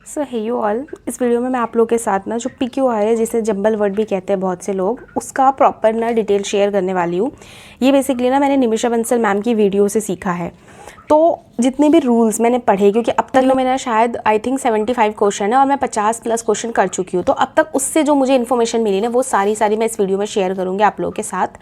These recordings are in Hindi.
सो हे यू ऑल, इस वीडियो में मैं आप लोगों के साथ ना जो PQR है, जिसे जंबल वर्ड भी कहते हैं बहुत से लोग, उसका प्रॉपर ना डिटेल शेयर करने वाली हूँ। ये बेसिकली ना मैंने निमिषा बंसल मैम की वीडियो से सीखा है। तो जितने भी रूल्स मैंने पढ़े, क्योंकि अब तक तो मैंने शायद आई थिंक 75 क्वेश्चन है और मैं 50+ क्वेश्चन कर चुकी हूँ, तो अब तक उससे जो मुझे इन्फॉर्मेशन मिली ना वो सारी मैं इस वीडियो में शेयर करूँगी आप लोगों के साथ।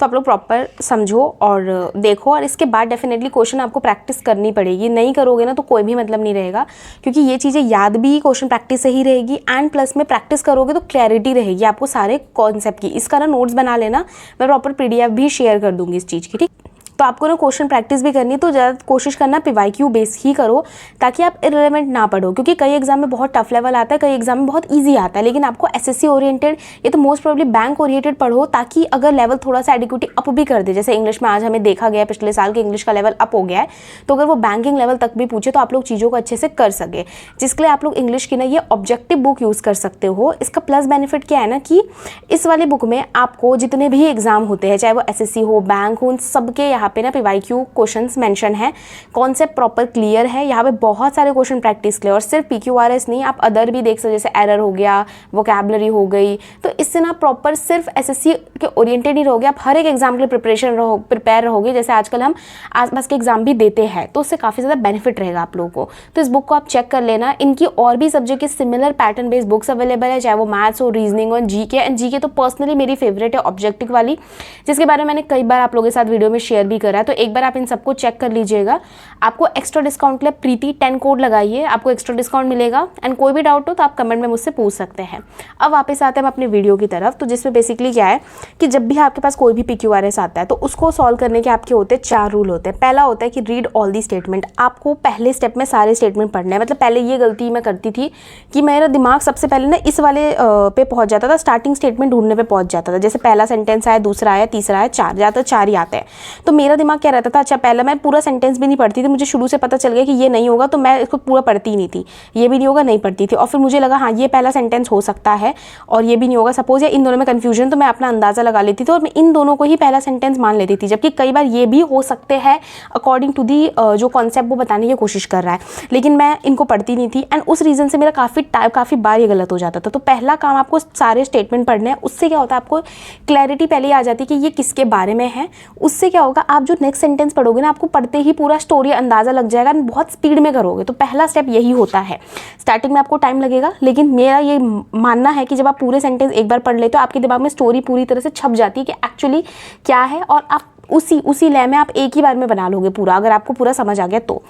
तो आप लोग प्रॉपर समझो और देखो, और इसके बाद डेफिनेटली क्वेश्चन आपको प्रैक्टिस करनी पड़ेगी। नहीं करोगे ना तो कोई भी मतलब नहीं रहेगा, क्योंकि ये चीज़ें याद भी क्वेश्चन प्रैक्टिस से ही रहेगी एंड प्लस में प्रैक्टिस करोगे तो क्लैरिटी रहेगी आपको सारे कॉन्सेप्ट की। इसका ना नोट्स बना लेना, मैं प्रॉपर PDF भी शेयर कर दूंगी इस चीज़ की, ठीक। तो आपको ना क्वेश्चन प्रैक्टिस भी करनी है, तो ज़्यादा कोशिश करना PYQ बेस ही करो, ताकि आप इररिलेवेंट ना पढ़ो, क्योंकि कई एग्जाम में बहुत टफ लेवल आता है, कई एग्जाम में बहुत इजी आता है। लेकिन आपको SSC ओरिएंटेड ये तो मोस्ट प्रोबेबली बैंक ओरिएंटेड पढ़ो, ताकि अगर लेवल थोड़ा सा एडिक्विटी अप भी कर दे, जैसे इंग्लिश में आज हमें देखा गया पिछले साल के इंग्लिश का लेवल अप हो गया है, तो अगर वो बैंकिंग लेवल तक भी पूछे तो आप लोग चीज़ों को अच्छे से कर सके। जिसके लिए आप लोग इंग्लिश की ना ये ऑब्जेक्टिव बुक यूज़ कर सकते हो। इसका प्लस बेनिफिट क्या है ना कि इस वाली बुक में आपको जितने भी एग्जाम होते हैं, चाहे वो SSC हो, बैंक हो, उन सबके यहाँ पे ना PYQ क्वेश्चंस मेंशन है, कॉन्सेप्ट प्रॉपर क्लियर है। यहाँ पे बहुत सारे क्वेश्चन प्रैक्टिस के लिए, और सिर्फ PQRS नहीं, आप अदर भी देख सकते, जैसे एरर हो गया, वोकैबुलरी हो गई। तो इससे ना प्रॉपर सिर्फ SSC के ओरिएंटेड ही रहोगे, आप हर एक एग्जाम के लिए प्रिपेयर रहोगे। जैसे आजकल हम आसपास के एग्जाम भी देते हैं, तो उससे काफ़ी ज़्यादा बेनिफिट रहेगा आप लोगों को। तो इस बुक को आप चेक कर लेना। इनकी और भी सब्जेक्ट की similar pattern based books available है, चाहे वो मैथ्स हो, रीजनिंग और GK। एंड GK तो पर्सनली मेरी फेवरेट है, ऑब्जेक्टिव वाली, जिसके बारे में मैंने कई बार आप लोगों के साथ वीडियो में शेयर भी करा है। तो एक बार आप इन सबको चेक कर लीजिएगा। आपको एक्स्ट्रा डिस्काउंट के लिए प्रीति 10 कोड लगाइए, आपको एक्स्ट्रा डिस्काउंट मिलेगा। एंड कोई भी डाउट हो तो आप कमेंट में मुझसे पूछ सकते हैं। अब वापस आते हैं हम अपने वीडियो की तरफ। तो जिसमें बेसिकली क्या है कि जब भी आपके पास कोई भी PQRS आता है, तो उसको सॉल्व करने के आपके होते हैं 4 रूल होते हैं। पहला होता है कि रीड ऑल दी स्टेटमेंट। आपको पहले स्टेप में सारे स्टेटमेंट पढ़ने हैं। मतलब पहले ये गलती मैं करती थी कि मेरा दिमाग सबसे पहले ना इस वाले पे पहुंच जाता था, स्टार्टिंग स्टेटमेंट ढूंढने पे पहुंच जाता था। जैसे पहला सेंटेंस आया, दूसरा आया, तीसरा आया, 4, ज़्यादातर 4 ही आते हैं। तो मेरा दिमाग क्या रहता था, अच्छा पहला मैं पूरा सेंटेंस भी नहीं पढ़ती थी, मुझे शुरू से पता चल गया कि ये नहीं होगा, तो मैं इसको पूरा पढ़ती ही नहीं थी। ये भी नहीं होगा, नहीं पढ़ती थी। और फिर मुझे लगा हाँ ये पहला सेंटेंस हो सकता है और ये भी नहीं होगा सपोज, या इन दोनों में कन्फ्यूजन, तो मैं अपना अंदाज़ा लगा लेती थी और मैं इन दोनों को ही पहला सेंटेंस मान लेती थी। जबकि कई बार ये भी हो सकते हैं अकॉर्डिंग टू दी जो कॉन्सेप्ट वो बताने की कोशिश कर रहा है, लेकिन मैं इनको पढ़ती नहीं थी। एंड उस रीज़न से मेरा काफ़ी बार ये गलत हो जाता था। तो पहला काम आपको सारे स्टेटमेंट पढ़ने हैं। उससे क्या होता है, आपको क्लैरिटी पहले ही आ जाती है कि ये किसके बारे में है। उससे क्या होगा, आप जो नेक्स्ट सेंटेंस पढ़ोगे ना, आपको पढ़ते ही पूरा स्टोरी अंदाज़ा लग जाएगा, बहुत स्पीड में करोगे। तो पहला स्टेप यही होता है। स्टार्टिंग में आपको टाइम लगेगा, लेकिन मेरा ये मानना है कि जब आप पूरे सेंटेंस एक बार पढ़ लेते हो, आपके दिमाग में स्टोरी पूरी तरह से छप जाती है कि एक्चुअली क्या है, और आप उसी लय में आप एक ही बार में बना लोगे पूरा, अगर आपको पूरा समझ आ गया तो।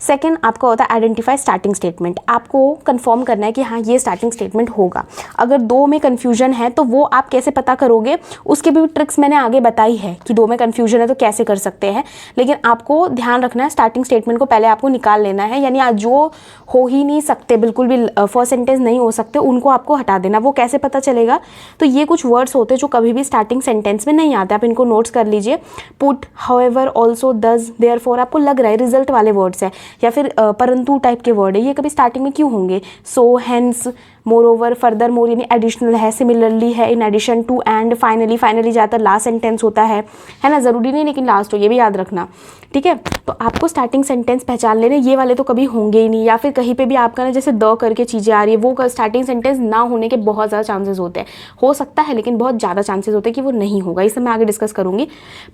सेकंड आपका होता है आइडेंटिफाई स्टार्टिंग स्टेटमेंट। आपको कंफर्म करना है कि हाँ ये स्टार्टिंग स्टेटमेंट होगा। अगर 2 में कन्फ्यूजन है तो वो आप कैसे पता करोगे, उसके भी ट्रिक्स मैंने आगे बताई है कि 2 में कन्फ्यूजन है तो कैसे कर सकते हैं। लेकिन आपको ध्यान रखना है, स्टार्टिंग स्टेटमेंट को पहले आपको निकाल लेना है। यानी आज जो हो ही नहीं सकते, बिल्कुल भी फर्स्ट सेंटेंस नहीं हो सकते, उनको आपको हटा देना। वो कैसे पता चलेगा, तो ये कुछ वर्ड्स होते हैं जो कभी भी स्टार्टिंग सेंटेंस में नहीं आते, आप इनको नोट्स कर लीजिए। पुट, हाउएवर, ऑल्सो, दस, देयरफॉर, आपको लग रहा है रिजल्ट वाले वर्ड्स है, या फिर परंतु टाइप के वर्ड है, ये कभी स्टार्टिंग में क्यों होंगे। So, hence, moreover, furthermore, यानी एडिशनल है, सिमिलरली है, in addition to, and finally ज़्यादातर लास्ट सेंटेंस होता है ना, ज़रूरी नहीं लेकिन लास्ट हो, ये भी याद रखना, ठीक है। तो आपको स्टार्टिंग सेंटेंस पहचान लेने, ये वाले तो कभी होंगे ही नहीं, या फिर कहीं पे भी आपका ना जैसे द करके चीज़ें आ रही है, वो स्टार्टिंग सेंटेंस ना होने के बहुत ज़्यादा चांसेस होते हैं। हो सकता है लेकिन बहुत ज़्यादा चांसेस होते हैं कि वो नहीं होगा। इसे मैं आगे डिस्कस करूँगी।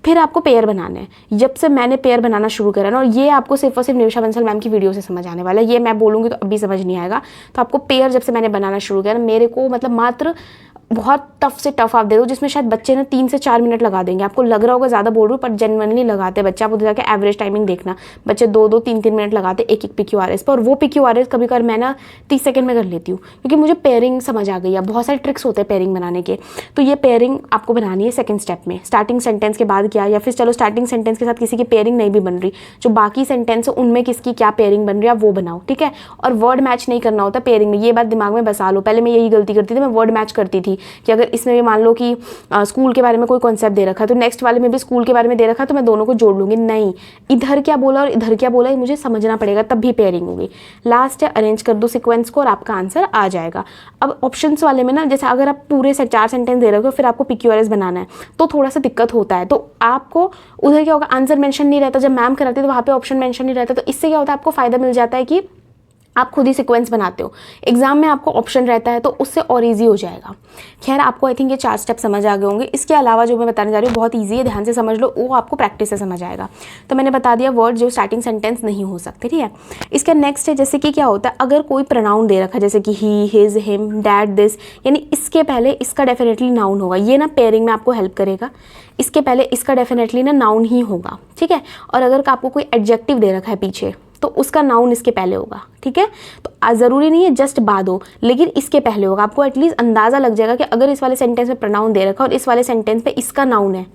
फिर आपको पेयर बनाना है। जब से मैंने पेयर बनाना शुरू करा ना, और ये आपको सिर्फ और सिर्फ निमिषा बंसल मैम की वीडियो से समझ आने वाला है, ये मैं बोलूँगी तो अभी समझ नहीं आएगा। तो आपको पेयर जब से मैंने बनाना शुरू किया ना, मेरे को मतलब मात्र बहुत टफ से टफ आप दे दो, जिसमें शायद बच्चे ना 3 से 4 मिनट लगा देंगे। आपको लग रहा होगा ज़्यादा बोल रही हूँ, पर जेन्युइनली लगाते बच्चे। आप उधर जाकर एवरेज टाइमिंग देखना, बच्चे 2-2, 3-3 मिनट लगाते एक PQRS पर। और वो PQRS कभी कभी मैं ना 30 सेकंड में कर लेती हूँ, क्योंकि मुझे पेयरिंग समझ आ गई है। बहुत सारे ट्रिक्स होते हैं पेयरिंग बनाने के। तो ये पेयरिंग आपको बनानी है सेकंड स्टेप में, स्टार्टिंग सेंटेंस के बाद क्या, या फिर चलो स्टार्टिंग सेंटेंस के साथ किसी की पेयरिंग नहीं भी बन रही, जो बाकी सेंटेंस है उनमें किसकी क्या पेयरिंग बन रही है, आप वो बनाओ, ठीक है। और वर्ड मैच नहीं करना होता पेयरिंग में, ये बात दिमाग में बसा लो। पहले मैं यही गलती करती थी, मैं वर्ड मैच करती थी कि अगर इसमें मान लो कि स्कूल के बारे में कोई कॉन्सेप्ट दे रखा है, तो नेक्स्ट वाले में भी स्कूल के बारे में दे रखा है, तो मैं दोनों को जोड़ लूंगी। नहीं, इधर क्या बोला और इधर क्या बोला, मुझे समझना पड़ेगा, तब भी पेयरिंग होगी। लास्ट है अरेंज कर दो सीक्वेंस को, और आपका आंसर आ जाएगा। अब ऑप्शंस वाले में ना, जैसे अगर आप पूरे से 4 सेंटेंस दे रहे हो, फिर आपको PQRS बनाना है, तो थोड़ा सा दिक्कत होता है। तो आपको उधर क्या होगा, आंसर मेंशन नहीं रहता। जब मैम कराती है तो वहाँ पे ऑप्शन मेंशन नहीं रहता। तो इससे क्या होता है, आपको फायदा मिल जाता है कि आप खुद ही सीक्वेंस बनाते हो। एग्जाम में आपको ऑप्शन रहता है तो उससे और इजी हो जाएगा। खैर, आपको आई थिंक ये 4 स्टेप समझ आ गए होंगे। इसके अलावा जो मैं बताने जा रही हूँ बहुत इजी है, ध्यान से समझ लो, वो आपको प्रैक्टिस से समझ आएगा। तो मैंने बता दिया वर्ड जो स्टार्टिंग सेंटेंस नहीं हो सकते, ठीक है। इसका नेक्स्ट है, जैसे कि क्या होता है, अगर कोई प्रोनाउन दे रखा है जैसे कि ही, हिज, हिम, दैट, दिस, यानी इसके पहले इसका डेफिनेटली नाउन होगा। ये ना पेयरिंग में आपको हेल्प करेगा। इसके पहले इसका डेफिनेटली ना नाउन ही होगा, ठीक है। और अगर आपको कोई एडजेक्टिव दे रखा है पीछे तो उसका नाउन इसके पहले होगा, ठीक है। तो ज़रूरी नहीं है जस्ट बाद हो, लेकिन इसके पहले होगा। आपको एटलीस्ट अंदाज़ा लग जाएगा कि अगर इस वाले सेंटेंस में प्रोनाउन दे रखा है और इस वाले सेंटेंस में इसका नाउन है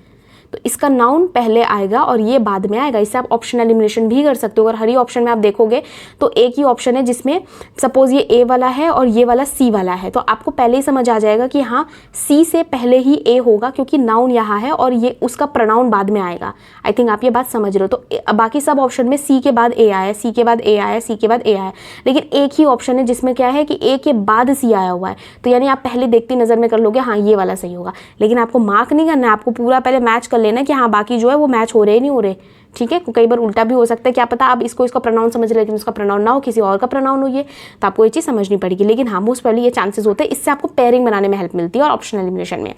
तो इसका नाउन पहले आएगा और ये बाद में आएगा। इससे आप ऑप्शन एलिमिनेशन भी कर सकते हो। अगर हर ही ऑप्शन में आप देखोगे तो एक ही ऑप्शन है जिसमें सपोज ये ए वाला है और ये वाला सी वाला है, तो आपको पहले ही समझ आ जाएगा कि हाँ सी से पहले ही ए होगा क्योंकि नाउन यहाँ है और ये उसका प्रोनाउन बाद में आएगा। आई थिंक आप ये बात समझ रहे हो। तो बाकी सब ऑप्शन में सी के बाद ए आया, सी के बाद ए आया, सी के बाद ए आया, लेकिन एक ही ऑप्शन है जिसमें क्या है कि ए के बाद सी आया हुआ है। तो यानी आप पहले देखती नज़र में कर लोगे हाँ ये वाला सही होगा, लेकिन आपको मार्क नहीं करना है, आपको पूरा पहले मैच कर लेना कि हाँ बाकी जो है वो मैच हो रहे नहीं हो रहे, ठीक है। कई बार उल्टा भी हो सकता है, क्या पता आप इसका प्रोनाउन समझ रहे लेकिन उसका प्रोनाउन ना हो, किसी और का प्रोनाउन हो, ये तो आपको ये चीज़ समझनी पड़ेगी। लेकिन हाँ मोस्ट पहले ये चांसेस होते हैं। इससे आपको पेयरिंग बनाने में हेल्प मिलती है और ऑप्शन एलिमिनेशन में।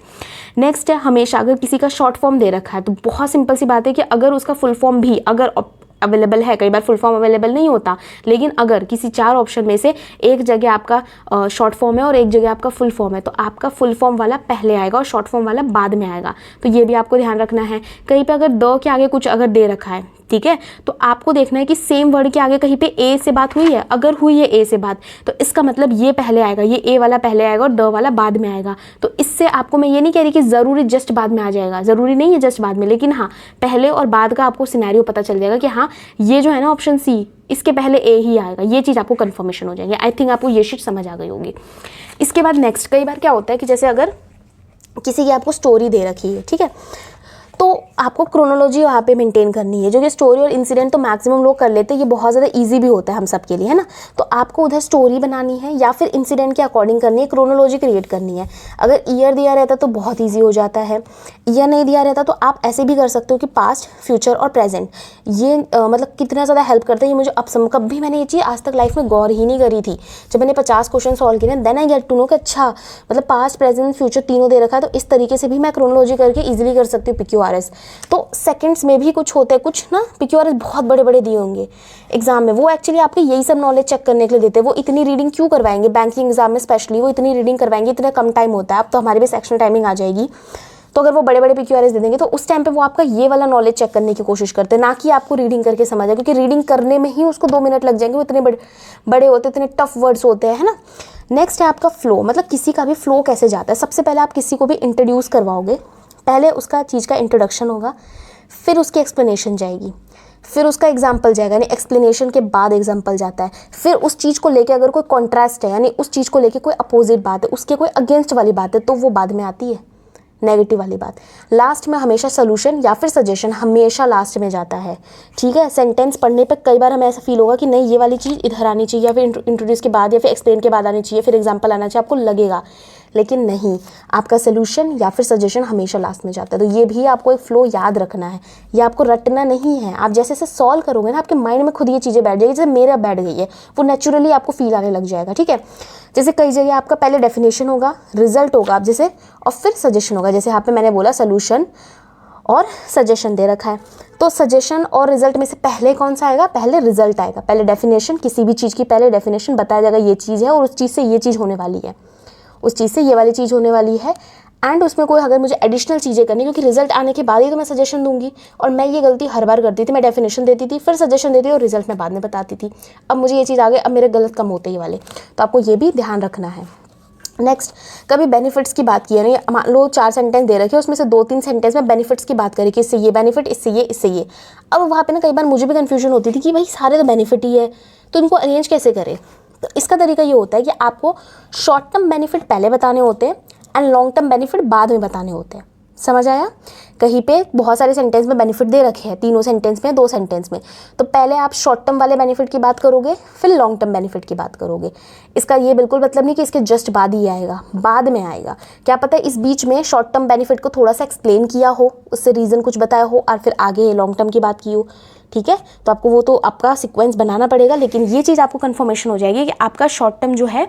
नेक्स्ट है, हमेशा अगर किसी का शॉर्ट फॉर्म दे रखा है तो बहुत सिंपल सी बात है कि अगर उसका फुल फॉर्म भी अगर अवेलेबल है, कई बार फुल फॉर्म अवेलेबल नहीं होता, लेकिन अगर किसी 4 ऑप्शन में से एक जगह आपका शॉर्ट फॉर्म है और एक जगह आपका फुल फॉर्म है तो आपका फुल फॉर्म वाला पहले आएगा और शॉर्ट फॉर्म वाला बाद में आएगा। तो ये भी आपको ध्यान रखना है। कहीं पे अगर द के आगे कुछ अगर दे रखा है, ठीक है, तो आपको देखना है कि सेम वर्ड के आगे कहीं पे ए से बात हुई है। अगर हुई है ए से बात तो इसका मतलब ये पहले आएगा, ये ए वाला पहले आएगा और द वाला बाद में आएगा। तो इससे आपको मैं ये नहीं कह रही कि ज़रूरी जस्ट बाद में आ जाएगा, ज़रूरी नहीं है जस्ट बाद में, लेकिन हाँ पहले और बाद का आपको सिनेरियो पता चल जाएगा कि हाँ ये जो है ना ऑप्शन सी, इसके पहले ए ही आएगा। ये चीज़ आपको कन्फर्मेशन हो जाएगी। आई थिंक आपको ये चीज़ समझ आ गई होगी। इसके बाद नेक्स्ट, कई बार क्या होता है कि जैसे अगर किसी की आपको स्टोरी दे रखी है, ठीक है, तो आपको क्रोनोलॉजी वहाँ पे मेंटेन करनी है। जो कि स्टोरी और इंसिडेंट तो मैक्सिमम लोग कर लेते हैं, ये बहुत ज़्यादा इजी भी होता है हम सब के लिए, है ना। तो आपको उधर स्टोरी बनानी है या फिर इंसिडेंट के अकॉर्डिंग करनी है, क्रोनोलॉजी क्रिएट करनी है। अगर ईयर दिया रहता तो बहुत ईजी हो जाता है, ईयर नहीं दिया रहता तो आप ऐसे भी कर सकते हो कि पास्ट, फ्यूचर और प्रेजेंट। ये मतलब कितना ज़्यादा हेल्प करता है ये मुझे अब कभी मैंने ये चीज़ आज तक लाइफ में गौर ही नहीं करी थी। जब मैंने 50 क्वेश्चन सॉल्व किए then I get to know कि अच्छा मतलब पास्ट, प्रेजेंट, फ्यूचर तीनों दे रखा है, तो इस तरीके से भी मैं क्रोनोलॉजी करके ईजिली कर सकती हूँ PQRS। तो सेकंड्स में भी कुछ होते हैं, कुछ ना PQRS बहुत बड़े बड़े दिए होंगे एग्जाम में, वो एक्चुअली आपके यही सब नॉलेज चेक करने के लिए देते हैं। वो इतनी रीडिंग क्यों करवाएंगे बैंकिंग एग्जाम में स्पेशली, वो इतनी रीडिंग करवाएंगे, इतना कम टाइम होता है। अब तो हमारे भी सेक्शनल टाइमिंग आ जाएगी, तो अगर वो बड़े बड़े PQRS दे देंगे तो उस टाइम पे वो आपका ये वाला नॉलेज चेक करने की कोशिश करते हैं, ना कि आपको रीडिंग करके समझ आए, क्योंकि रीडिंग करने में ही उसको 2 मिनट लग जाएंगे। वो इतने बड़े होते, इतने टफ वर्ड्स होते हैं, है ना। नेक्स्ट है आपका फ्लो, मतलब किसी का भी फ्लो कैसे जाता है। सबसे पहले आप किसी को भी इंट्रोड्यूस करवाओगे, पहले उसका चीज़ का इंट्रोडक्शन होगा, फिर उसकी एक्सप्लेनेशन जाएगी, फिर उसका एग्जाम्पल जाएगा, यानी एक्सप्लेनेशन के बाद एग्जाम्पल जाता है। फिर उस चीज़ को लेके अगर कोई कॉन्ट्रास्ट है, यानी उस चीज़ को लेके कोई अपोजिट बात है, उसके कोई अगेंस्ट वाली बात है, तो वो बाद में आती है नेगेटिव वाली बात। लास्ट में हमेशा सोल्यूशन या फिर सजेशन हमेशा लास्ट में जाता है, ठीक है। सेंटेंस पढ़ने पे कई बार हमें ऐसा फील होगा कि नहीं ये वाली चीज़ इधर आनी चाहिए, या फिर इंट्रोड्यूस के बाद या फिर एक्सप्लेन के बाद आनी चाहिए, फिर एग्जाम्पल आना चाहिए, आपको लगेगा, लेकिन नहीं, आपका सोल्यूशन या फिर सजेशन हमेशा लास्ट में जाता है। तो ये भी आपको एक फ्लो याद रखना है, ये आपको रटना नहीं है। आप जैसे जैसे सॉल्व करोगे ना आपके माइंड में खुद ये चीज़ें बैठ जाएगी, जैसे मेरा बैठ गई है, वो नेचुरली आपको फील आने लग जाएगा, ठीक है। जैसे कई जगह आपका पहले डेफिनेशन होगा, रिजल्ट होगा, आप जैसे और फिर सजेशन होगा। जैसे यहाँ पे मैंने बोला सोल्यूशन और सजेशन दे रखा है, तो सजेशन और रिजल्ट में से पहले कौन सा आएगा, पहले रिजल्ट आएगा। पहले डेफिनेशन, किसी भी चीज़ की पहले डेफिनेशन बताया जाएगा ये चीज़ है और उस चीज़ से ये चीज़ होने वाली है, उस चीज़ से ये वाली चीज़ होने वाली है, एंड उसमें कोई अगर मुझे एडिशनल चीज़ें करनी, क्योंकि रिजल्ट आने के बाद ही तो मैं सजेशन दूंगी, और मैं ये गलती हर बार करती थी, मैं डेफिनेशन देती थी फिर सजेशन देती थी और रिजल्ट मैं बाद में बताती थी। अब मुझे ये चीज़ आ गई, अब मेरे गलत कम होते ही वाले, तो आपको ये भी ध्यान रखना है। नेक्स्ट, कभी बेनिफिट्स की बात की है ना, मान लो 4 सेंटेंस दे रखे, उसमें से 2-3 सेंटेंस में बेनिफिट्स की बात करी कि इससे ये बेनिफिट, इससे ये, इससे ये। अब वहाँ पे ना कई बार मुझे भी कन्फ्यूजन होती थी कि भाई सारे तो बेनिफिट ही है, तो इनको अरेंज कैसे करें। तो इसका तरीका ये होता है कि आपको शॉर्ट टर्म बेनिफिट पहले बताने होते हैं एंड लॉन्ग टर्म बेनिफिट बाद में बताने होते हैं। समझ आया। कहीं पे बहुत सारे सेंटेंस में बेनिफिट दे रखे हैं, 3 सेंटेंस में, 2 सेंटेंस में, तो पहले आप शॉर्ट टर्म वाले बेनिफिट की बात करोगे, फिर लॉन्ग टर्म बेनिफिट की बात करोगे। इसका ये बिल्कुल मतलब नहीं कि इसके जस्ट बाद ही आएगा, बाद में आएगा। क्या पता है इस बीच में शॉर्ट टर्म बेनिफिट को थोड़ा सा एक्सप्लेन किया हो, उससे रीज़न कुछ बताया हो, और फिर आगे लॉन्ग टर्म की बात की हो। ठीक है। तो आपको वो तो आपका सीक्वेंस बनाना पड़ेगा, लेकिन ये चीज़ आपको कन्फर्मेशन हो जाएगी कि आपका शॉर्ट टर्म जो है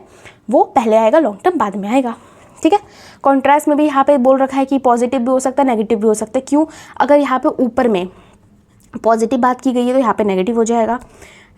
वो पहले आएगा, लॉन्ग टर्म बाद में आएगा, ठीक है। कॉन्ट्रास्ट में भी यहाँ पे बोल रखा है कि पॉजिटिव भी हो सकता है, नेगेटिव भी हो सकता है। क्यों? अगर यहाँ पे ऊपर में पॉजिटिव बात की गई है तो यहाँ पे नेगेटिव हो जाएगा,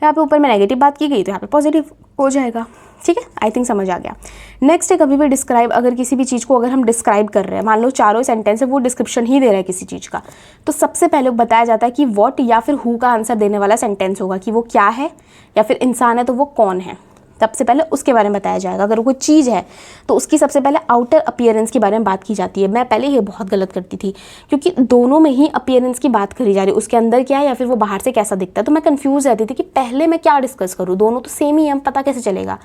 यहाँ पे ऊपर में नेगेटिव बात की गई तो यहाँ पे पॉजिटिव हो जाएगा, ठीक है। आई थिंक समझ आ गया। नेक्स्ट है कभी भी डिस्क्राइब, अगर किसी भी चीज़ को अगर हम डिस्क्राइब कर रहे हैं, मान लो चारों सेंटेंस है वो डिस्क्रिप्शन ही दे रहा है किसी चीज़ का, तो सबसे पहले बताया जाता है कि व्हाट या फिर हु का आंसर देने वाला सेंटेंस होगा, कि वो क्या है, या फिर इंसान है तो वो कौन है, सबसे पहले उसके बारे में बताया जाएगा। अगर वो कोई चीज़ है तो उसकी सबसे पहले आउटर अपीयरेंस के बारे में बात की जाती है। मैं पहले ये बहुत गलत करती थी, क्योंकि दोनों में ही अपीयरेंस की बात करी जा रही है, उसके अंदर क्या है या फिर वो बाहर से कैसा दिखता है, तो मैं कंफ्यूज रहती थी कि पहले मैं क्या डिस्कस करूँ, दोनों तो सेम ही है, पता कैसे चलेगा।